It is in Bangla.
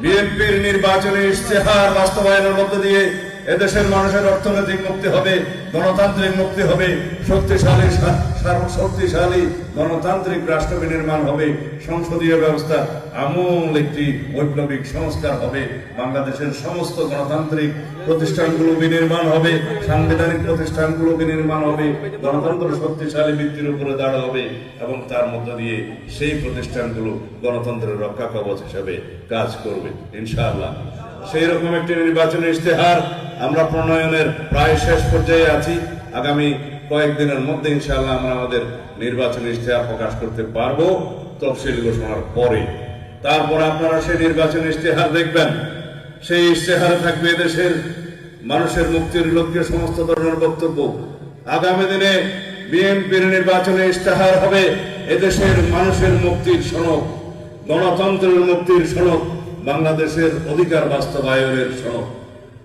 বিএনপির নির্বাচনী ইশতেহার বাস্তবায়নের মধ্য দিয়ে এদেশের মানুষের অর্থনৈতিক মুক্তি হবে, গণতান্ত্রিক মুক্তি হবে, শক্তিশালী গণতান্ত্রিক রাষ্ট্র বিনির্মাণ হবে, সংসদীয় ব্যবস্থা আমূল একটি বৈপ্লবিক সংস্কার হবে, বাংলাদেশের সমস্ত গণতান্ত্রিক প্রতিষ্ঠানগুলো বিনির্মাণ হবে, সাংবিধানিক প্রতিষ্ঠানগুলো বিনির্মাণ হবে, গণতন্ত্র শক্তিশালী ভিত্তির উপরে দাঁড়া হবে এবং তার মধ্য দিয়ে সেই প্রতিষ্ঠানগুলো গণতন্ত্রের রক্ষা কবচ হিসেবে কাজ করবে ইনশাআল্লাহ। সেই রকম একটি নির্বাচনী ইশতেহার আমরা প্রণয়নের প্রায় শেষ পর্যায়ে আছি। আগামী কয়েকদিনের মধ্যে ইনশাআল্লাহ আমরা আমাদের নির্বাচনী ইশতেহার প্রকাশ করতে পারবো তফসিল ঘোষণার পরে। তারপর আপনারা সেই নির্বাচনী ইশতেহার দেখবেন। সেই ইশতেহারে থাকবে দেশের মানুষের মুক্তির লক্ষ্যে সমস্ত ধরনের বক্তব্য। আগামী দিনে বিএনপির নির্বাচনী ইশতেহার হবে এদেশের মানুষের মুক্তির সনদ, গণতন্ত্রের মুক্তির সনদ, বাংলাদেশের অধিকার বাস্তবায়নের সনদ।